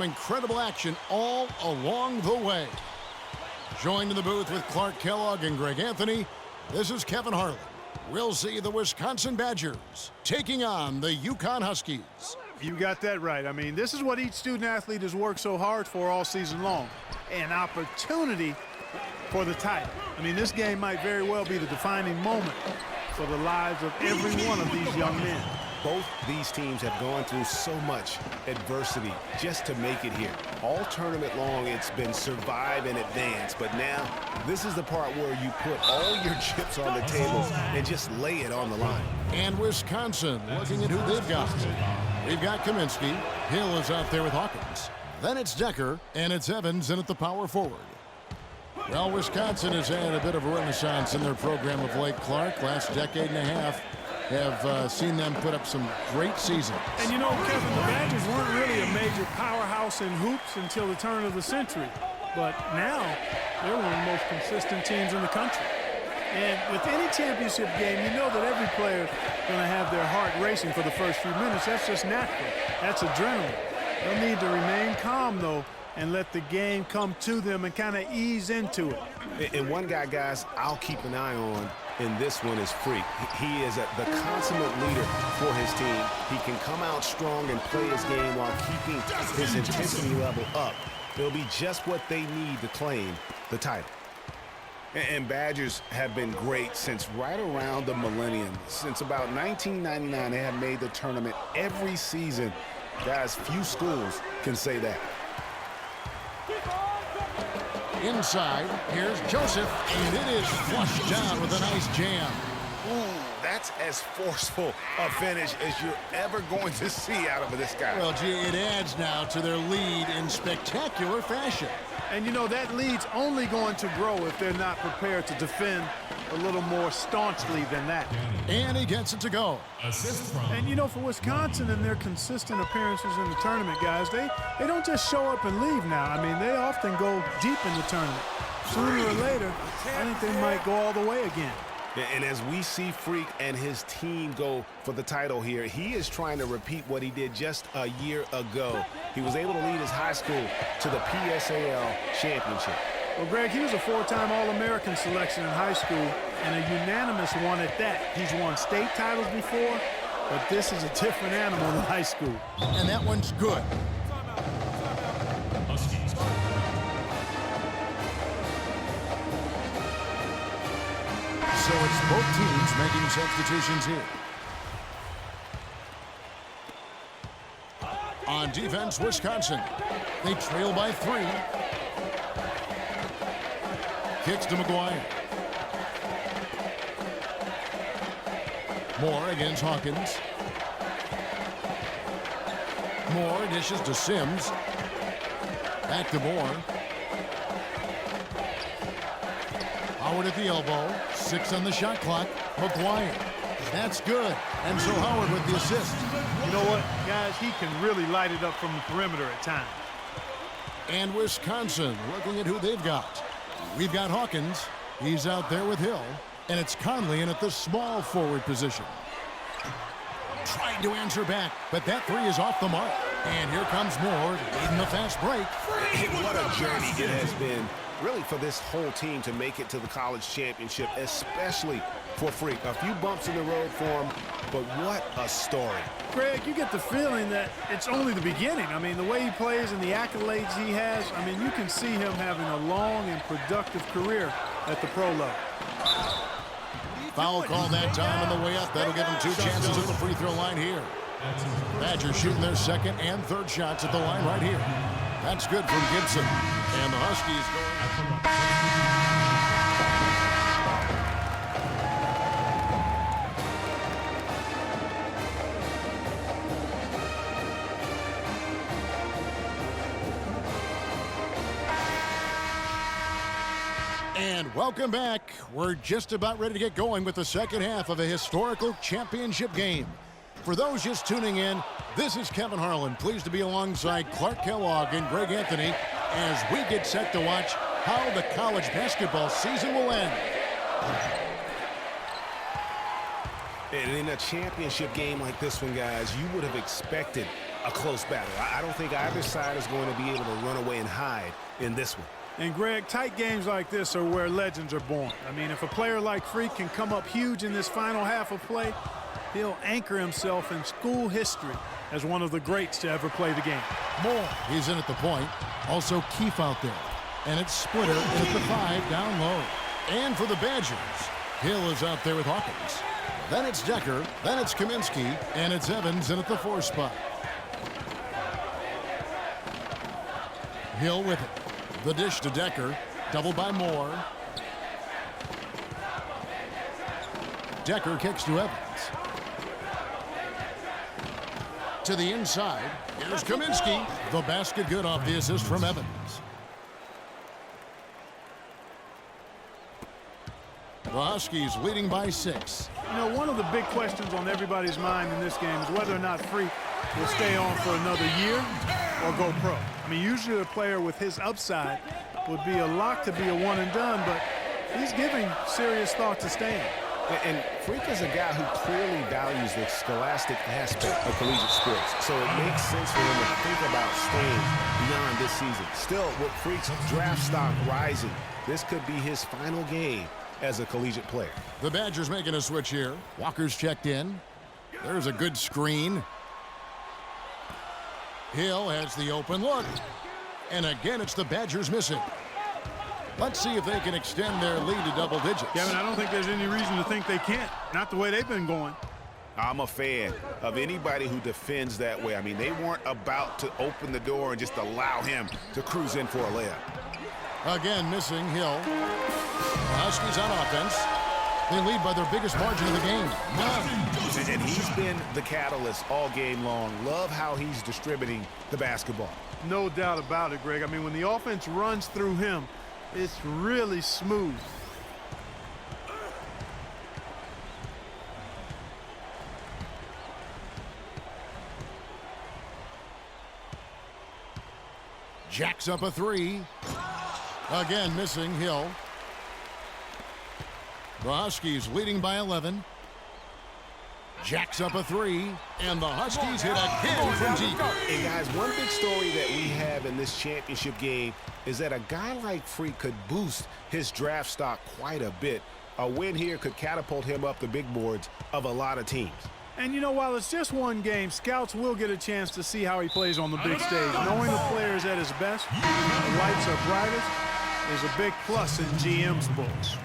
incredible action all along the way. Joined in the booth with Clark Kellogg and Greg Anthony, this is Kevin Harlan. We'll see the Wisconsin Badgers taking on the UConn Huskies. You got that right. I mean, this is what each student-athlete has worked so hard for all season long. An opportunity for the title. I mean, this game might very well be the defining moment for the lives of every one of these young men. Both these teams have gone through so much adversity just to make it here. All tournament long, it's been survive and advance. But now, this is the part where you put all your chips on the table and just lay it on the line. And Wisconsin looking at who they've got. We've got Kaminsky. Hill is out there with Hawkins. Then it's Decker, and it's Evans in at the power forward. Well, Wisconsin has had a bit of a renaissance in their program of late. Clark, last decade and a half, have seen them put up some great seasons. And you know, Kevin, the Badgers weren't really a major powerhouse in hoops until the turn of the century. But now, they're one of the most consistent teams in the country. And with any championship game, you know that every player is going to have their heart racing for the first few minutes. That's just natural. That's adrenaline. They'll need to remain calm, though, and let the game come to them and kind of ease into it. And one guy, guys, I'll keep an eye on in this one is Freak. He is the consummate leader for his team. He can come out strong and play his game while keeping his intensity level up. It'll be just what they need to claim the title. And Badgers have been great since right around the millennium. Since about 1999, they have made the tournament every season. Guys, few schools can say that. Inside, here's Joseph, and it is flushed down with a nice jam. Ooh, that's as forceful a finish as you're ever going to see out of this guy. Well, gee, it adds now to their lead in spectacular fashion. And, you know, that lead's only going to grow if they're not prepared to defend a little more staunchly than that. And he gets it to go. And, you know, for Wisconsin and their consistent appearances in the tournament, guys, they don't just show up and leave now. I mean, they often go deep in the tournament. Sooner or later, I think they might go all the way again. And as we see Freak and his team go for the title here, he is trying to repeat what he did just a year ago. He was able to lead his high school to the PSAL championship. Well, Greg, he was a four-time All-American selection in high school and a unanimous one at that. He's won state titles before, but this is a different animal in high school. And that one's good. So it's both teams making substitutions here. On defense, Wisconsin. They trail by 3. Kicks to McGuire. Moore against Hawkins. Moore dishes to Sims. Back to Moore. Howard at the elbow. 6 on the shot clock. McGuire. That's good. And so Howard with the assist. You know what, guys? He can really light it up from the perimeter at times. And Wisconsin looking at who they've got. We've got Hawkins. He's out there with Hill. And it's Conley in at the small forward position. Trying to answer back, but that 3 is off the mark. And here comes Moore leading the fast break. What a journey it has been, really, for this whole team to make it to the college championship, especially for Freak. A few bumps in the road for him, but what a story. Greg, you get the feeling that it's only the beginning. I mean, the way he plays and the accolades he has, I mean, you can see him having a long and productive career at the pro level. Foul call that time on the way up. That'll give them 2 chances at the free throw line here. Badgers shooting their second and third shots at the line right here. That's good from Gibson. And the Huskies going. And welcome back. We're just about ready to get going with the second half of a historical championship game. For those just tuning in, this is Kevin Harlan, pleased to be alongside Clark Kellogg and Greg Anthony as we get set to watch how the college basketball season will end. And in a championship game like this one, guys, you would have expected a close battle. I don't think either side is going to be able to run away and hide in this one. And, Greg, tight games like this are where legends are born. I mean, if a player like Freak can come up huge in this final half of play, he'll anchor himself in school history as one of the greats to ever play the game. Moore, he's in at the point. Also Keefe out there. And it's Splitter in at the 5 down low. And for the Badgers, Hill is out there with Hawkins. Then it's Decker, then it's Kaminsky, and it's Evans in at the 4 spot. Hill with it. The dish to Decker, doubled by Moore. Decker kicks to Evans. To the inside, here's Kaminsky. The basket good off the assist from Evans. The Huskies leading by 6. You know, one of the big questions on everybody's mind in this game is whether or not Freak will stay on for another year or go pro. I mean, usually a player with his upside would be a lock to be a one and done, but he's giving serious thought to staying. And Freak is a guy who clearly values the scholastic aspect of collegiate sports, so it makes sense for him to think about staying beyond this season. Still, with Freak's draft stock rising, this could be his final game as a collegiate player. The Badgers making a switch here. Walker's checked in. There's a good screen. Hill has the open look. And again, it's the Badgers missing. Let's see if they can extend their lead to double digits. Kevin, I don't think there's any reason to think they can't. Not the way they've been going. I'm a fan of anybody who defends that way. I mean, they weren't about to open the door and just allow him to cruise in for a layup. Again, missing Hill. The Huskies on offense. They lead by their biggest margin of the game, 9. And he's been the catalyst all game long. Love how he's distributing the basketball. No doubt about it, Greg. I mean, when the offense runs through him, it's really smooth. Jacks up a 3. Again, missing Hill. The Huskies leading by 11. Jacks up a 3, and the Huskies hit again from deep. And guys, one big story that we have in this championship game is that a guy like Freak could boost his draft stock quite a bit. A win here could catapult him up the big boards of a lot of teams. And, you know, while it's just one game, scouts will get a chance to see how he plays on the big stage. Knowing the player is at his best, the lights are brightest, is a big plus in GM's books.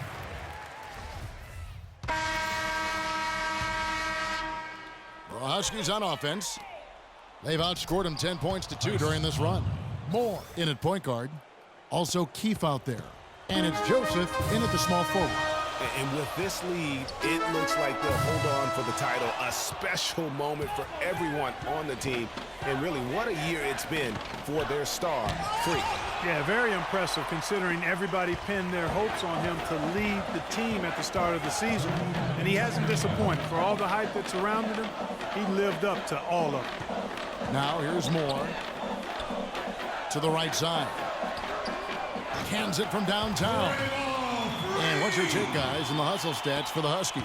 The Huskies on offense. They've outscored them 10 points to 2 during this run. Moore in at point guard. Also Keefe out there. And it's Joseph in at the small forward. And with this lead, it looks like they'll hold on for the title. A special moment for everyone on the team. And really, what a year it's been for their star, Freak. Yeah, very impressive considering everybody pinned their hopes on him to lead the team at the start of the season. And he hasn't disappointed. For all the hype that surrounded him, he lived up to all of it. Now here's Moore. To the right side. Cans it from downtown. And what's your take, guys, in the hustle stats for the Huskies?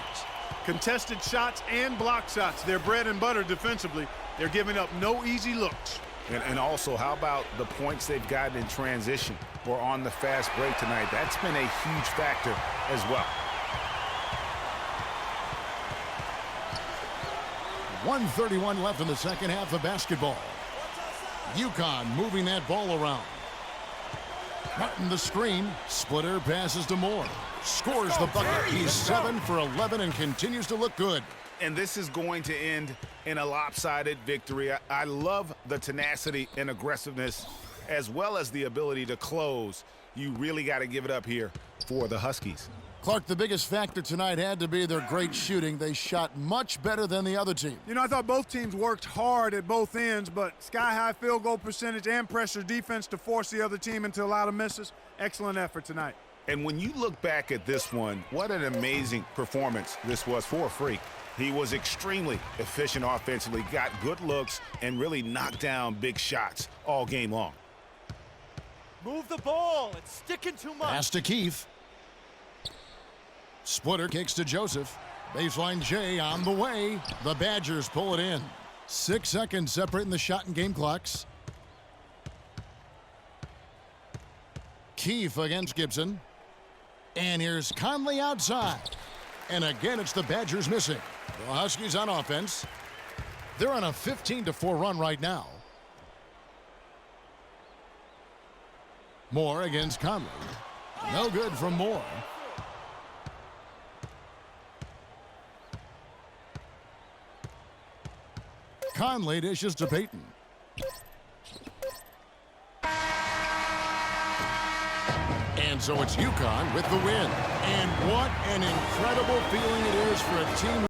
Contested shots and block shots. They're bread and butter defensively. They're giving up no easy looks. And also, how about the points they've gotten in transition or on the fast break tonight? That's been a huge factor as well. 1:31 left in the second half of basketball. UConn moving that ball around. Martin the screen. Splitter passes to Moore. Scores the bucket. He's 7 for 11 and continues to look good. And this is going to end in a lopsided victory. I love the tenacity and aggressiveness as well as the ability to close. You really got to give it up here for the Huskies. Clark, the biggest factor tonight had to be their great shooting. They shot much better than the other team. You know, I thought both teams worked hard at both ends, but sky-high field goal percentage and pressure defense to force the other team into a lot of misses. Excellent effort tonight. And when you look back at this one, what an amazing performance this was for Freak. He was extremely efficient offensively, got good looks, and really knocked down big shots all game long. Move the ball. It's sticking too much. Pass to Keefe. Splitter kicks to Joseph. Baseline J on the way. The Badgers pull it in. 6 seconds separating the shot and game clocks. Keefe against Gibson. And here's Conley outside. And again, it's the Badgers missing. The Huskies on offense. They're on a 15-4 run right now. Moore against Conley. No good from Moore. Conley dishes to Payton. And so it's UConn with the win. And what an incredible feeling it is for a team